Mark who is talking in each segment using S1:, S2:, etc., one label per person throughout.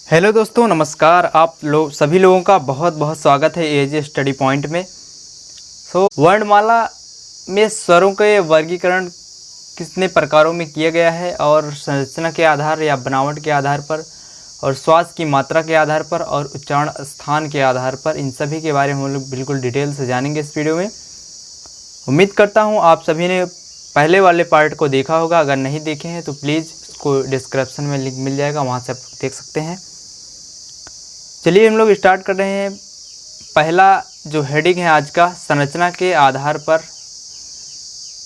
S1: Hello दोस्तों, नमस्कार। आप लोग सभी लोगों का बहुत बहुत स्वागत है एजे स्टडी पॉइंट में। वर्णमाला में स्वरों के वर्गीकरण कितने प्रकारों में किया गया है और संरचना के आधार या बनावट के आधार पर और श्वास की मात्रा के आधार पर और उच्चारण स्थान के आधार पर, इन सभी के बारे में हम लोग बिल्कुल डिटेल से जानेंगे इस वीडियो में। उम्मीद करता हूँ आप सभी ने पहले वाले पार्ट को देखा होगा। अगर नहीं देखे हैं तो प्लीज़ इसको डिस्क्रिप्शन में लिंक मिल जाएगा, वहाँ से आप देख सकते हैं। चलिए हम लोग स्टार्ट कर रहे हैं। पहला जो हेडिंग है आज का, संरचना के आधार पर,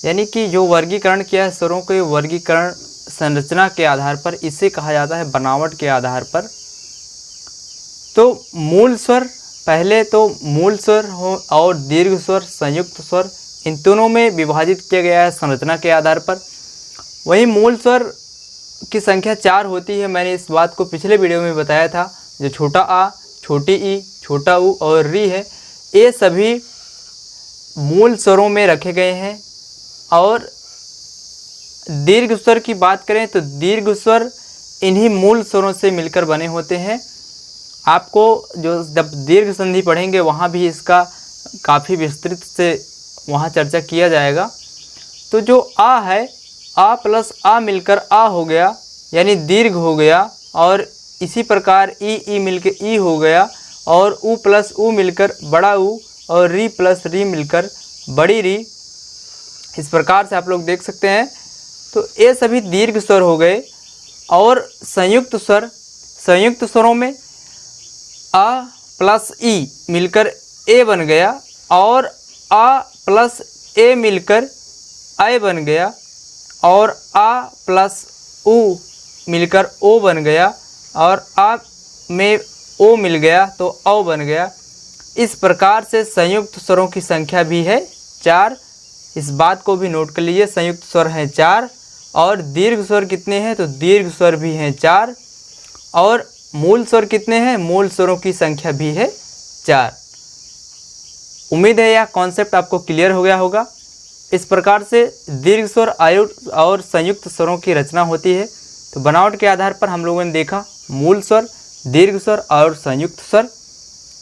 S1: यानी कि जो वर्गीकरण किया है स्वरों के वर्गीकरण संरचना के आधार पर, इसे कहा जाता है बनावट के आधार पर। तो मूल स्वर, पहले तो मूल स्वर हो और दीर्घ स्वर, संयुक्त स्वर, इन दोनों में विभाजित किया गया है संरचना के आधार पर। वहीं मूल स्वर की संख्या 4 होती है। मैंने इस बात को पिछले वीडियो में बताया था। जो छोटा आ, छोटी ई, छोटा ऊ और री है, ये सभी मूल स्वरों में रखे गए हैं। और दीर्घ स्वर की बात करें तो दीर्घ स्वर इन्हीं मूल स्वरों से मिलकर बने होते हैं। आपको जो जब दीर्घ संधि पढ़ेंगे वहाँ भी इसका काफ़ी विस्तृत से वहाँ चर्चा किया जाएगा। तो जो आ है, आ प्लस आ मिलकर आ हो गया, यानी दीर्घ हो गया। और इसी प्रकार ई मिलकर ई हो गया, और ऊ प्लस ऊ मिलकर बड़ा ऊ, और री प्लस री मिलकर बड़ी री। इस प्रकार से आप लोग देख सकते हैं। तो ये सभी दीर्घ स्वर हो गए। और संयुक्त स्वर, संयुक्त स्वरों में आ प्लस ई मिलकर ए बन गया, और आ प्लस ए मिलकर ऐ बन गया, और आ प्लस ऊ मिलकर ओ बन गया, और आ में ओ मिल गया तो औ बन गया। इस प्रकार से संयुक्त स्वरों की संख्या भी है 4। इस बात को भी नोट कर लीजिए, संयुक्त स्वर हैं 4। और दीर्घ स्वर कितने हैं? तो दीर्घ स्वर भी हैं 4। और मूल स्वर कितने हैं? मूल स्वरों की संख्या भी है 4। उम्मीद है यह कॉन्सेप्ट आपको क्लियर हो गया होगा। इस प्रकार से दीर्घ स्वर, आयुक्त और संयुक्त स्वरों की रचना होती है। तो बनावट के आधार पर हम लोगों ने देखा मूल स्वर, दीर्घ स्वर और संयुक्त स्वर।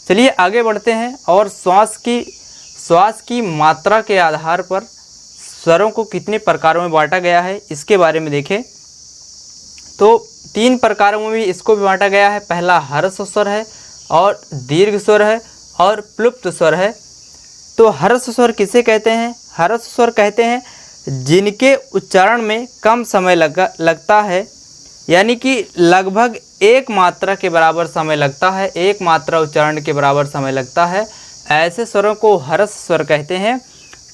S1: चलिए आगे बढ़ते हैं और श्वास की मात्रा के आधार पर स्वरों को कितने प्रकारों में बांटा गया है इसके बारे में देखें। तो 3 प्रकारों में भी इसको भी बांटा गया है। पहला ह्रस्व स्वर है, और दीर्घ स्वर है, और प्लुप्त स्वर है। तो ह्रस्व स्वर किसे कहते हैं? ह्रस्व स्वर कहते हैं जिनके उच्चारण में कम समय लगता है, यानी कि लगभग एक मात्रा के बराबर समय लगता है, एक मात्रा उच्चारण के बराबर समय लगता है। ऐसे स्वरों को ह्रस्व स्वर कहते हैं।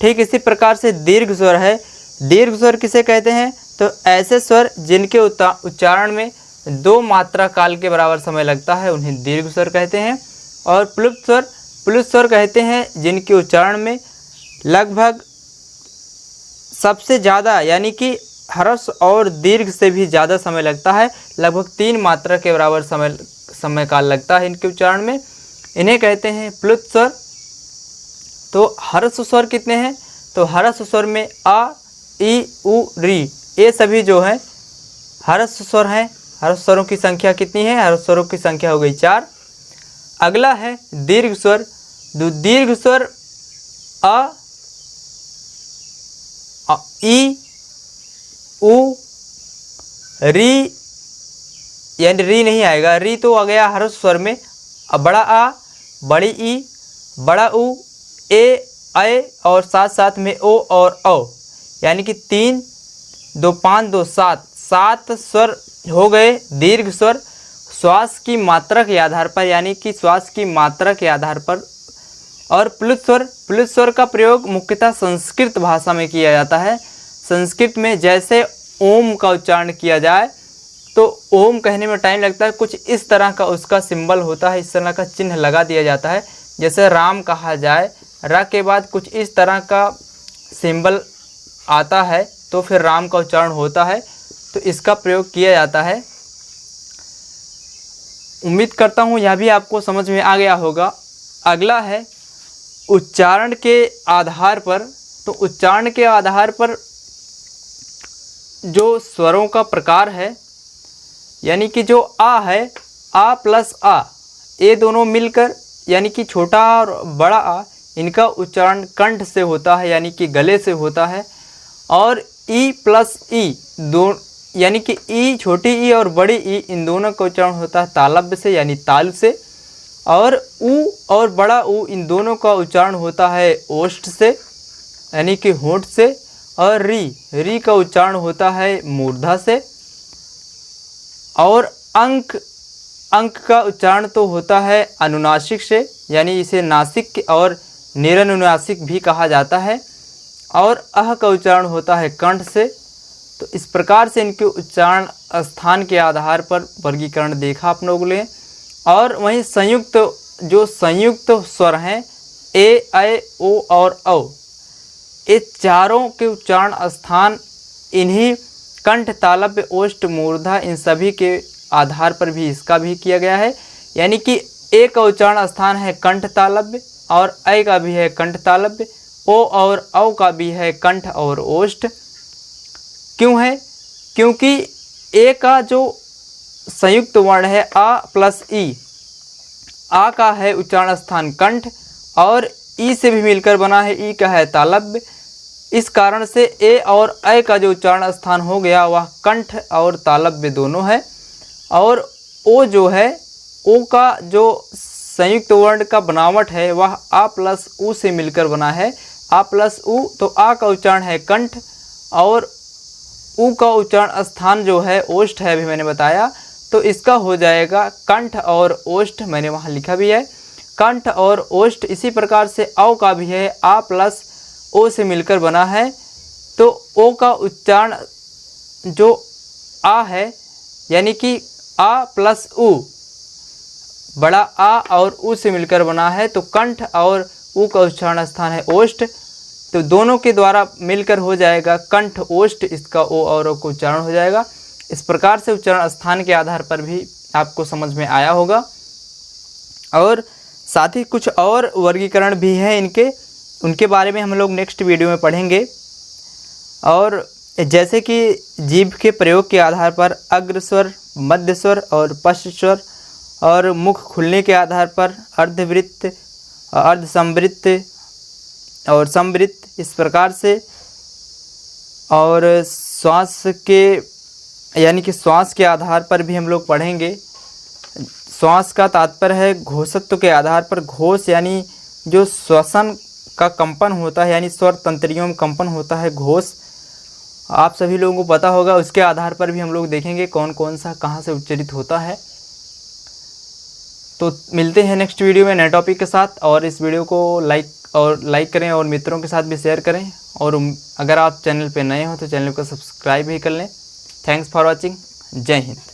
S1: ठीक इसी प्रकार से दीर्घ स्वर है। दीर्घ स्वर किसे कहते हैं? तो ऐसे स्वर जिनके उच्चारण में 2 मात्रा काल के बराबर समय लगता है, उन्हें दीर्घ स्वर कहते हैं। और प्लुप्त स्वर कहते हैं जिनके उच्चारण में लगभग सबसे ज़्यादा, यानी कि ह्रस्व और दीर्घ से भी ज़्यादा समय लगता है, लगभग 3 मात्रा के बराबर समय काल लगता है इनके उच्चारण में, इन्हें कहते हैं प्लुप्त स्वर। तो ह्रस्व स्वर कितने हैं? तो ह्रस्व स्वर में आ, ई, उ, री, ये सभी जो हैं ह्रस्व स्वर हैं। ह्रस्व स्वरों की संख्या कितनी है? ह्रस्व स्वरों की संख्या हो गई 4। अगला है दीर्घ स्वर। दीर्घ स्वर आ, ई, उ, री, यानी री नहीं आएगा, री तो आ गया ह्रस्व स्वर में। अब बड़ा आ, बड़ी ई, बड़ा उ, ए, ऐ, और साथ साथ में ओ और औ, यानी कि 3, 2, 5, 2, 7 स्वर हो गए दीर्घ स्वर। श्वास की मात्रा के आधार पर, यानी कि श्वास की मात्रा के आधार पर। और प्लुत स्वर का प्रयोग मुख्यतः संस्कृत भाषा में किया जाता है। संस्कृत में जैसे ओम का उच्चारण किया जाए तो ओम कहने में टाइम लगता है, कुछ इस तरह का उसका सिंबल होता है, इस तरह का चिन्ह लगा दिया जाता है। जैसे राम कहा जाए, र के बाद कुछ इस तरह का सिंबल आता है तो फिर राम का उच्चारण होता है। तो इसका प्रयोग किया जाता है। उम्मीद करता हूँ यह भी आपको समझ में आ गया होगा। अगला है उच्चारण के आधार पर। तो उच्चारण के आधार पर जो स्वरों का प्रकार है, यानी कि जो आ है, आ प्लस आ, ये दोनों मिलकर यानी कि छोटा और बड़ा आ, इनका उच्चारण कंठ से होता है यानी कि गले से होता है। और ई प्लस ई दो यानी कि ई, छोटी ई और बड़ी ई, इन दोनों का उच्चारण होता है तालव्य से यानी तालु से। और ऊ और बड़ा ऊ, इन दोनों का उच्चारण होता है ओष्ठ से यानी कि होंठ से। और री का उच्चारण होता है मूर्धा से। और अंक का उच्चारण तो होता है अनुनासिक से यानी इसे नासिक और निरनुनासिक भी कहा जाता है। और अह का उच्चारण होता है कंठ से। तो इस प्रकार से इनके उच्चारण स्थान के आधार पर वर्गीकरण देखा आप लोगों ने। और वहीं संयुक्त स्वर हैं ए, ऐ, ओ और औ, ये चारों के उच्चारण स्थान इन्हीं कंठ, तालव्य, ओष्ठ, मूर्धा, इन सभी के आधार पर भी इसका भी किया गया है। यानी कि ए का उच्चारण स्थान है कंठ तालव्य और ऐ का भी है कंठ तालव्य, ओ और औ का भी है कंठ और ओष्ठ। क्यों है? क्योंकि ए का जो संयुक्त वर्ण है आ प्लस ई, आ का है उच्चारण स्थान कंठ और ई से भी मिलकर बना है, ई का है तालव्य। इस कारण से ए और ऐ का जो उच्चारण स्थान हो गया वह कंठ और तालव्य दोनों है। और ओ जो है, ओ का जो संयुक्त वर्ण का बनावट है वह आ प्लस ऊ से मिलकर बना है, आ प्लस ऊ। तो आ का उच्चारण है कंठ और ऊ का उच्चारण स्थान जो है ओष्ठ है, अभी मैंने बताया। तो इसका हो जाएगा कंठ और ओष्ठ, मैंने वहाँ लिखा भी है कंठ और ओष्ठ। इसी प्रकार से औ का भी है, आ प्लस ओ से मिलकर बना है। तो ओ का उच्चारण जो आ है यानी कि आ प्लस ऊ, बड़ा आ और ऊ से मिलकर बना है, तो कंठ और ऊ का उच्चारण स्थान है ओष्ठ। तो दोनों के द्वारा मिलकर हो जाएगा कंठ ओष्ठ, इसका ओ और ओ का उच्चारण हो जाएगा। इस प्रकार से उच्चारण स्थान के आधार पर भी आपको समझ में आया होगा। और साथ ही कुछ और वर्गीकरण भी हैं इनके, उनके बारे में हम लोग नेक्स्ट वीडियो में पढ़ेंगे। और जैसे कि जीभ के प्रयोग के आधार पर अग्रस्वर, मध्य स्वर और पश्च स्वर, और मुख खुलने के आधार पर अर्धवृत्त, अर्धसंवृत्त और संवृत्त, इस प्रकार से। और श्वास के यानी कि श्वास के आधार पर भी हम लोग पढ़ेंगे। श्वास का तात्पर्य है घोषत्व के आधार पर, घोष यानी जो श्वसन का कंपन होता है यानी स्वर तंत्रियों में कंपन होता है घोष, आप सभी लोगों को पता होगा। उसके आधार पर भी हम लोग देखेंगे कौन कौन सा कहाँ से उच्चारित होता है। तो मिलते हैं नेक्स्ट वीडियो में नए टॉपिक के साथ। और इस वीडियो को लाइक करें और मित्रों के साथ भी शेयर करें। और अगर आप चैनल पे नए हो तो चैनल को सब्सक्राइब भी कर लें। Thanks for watching. जय हिंद।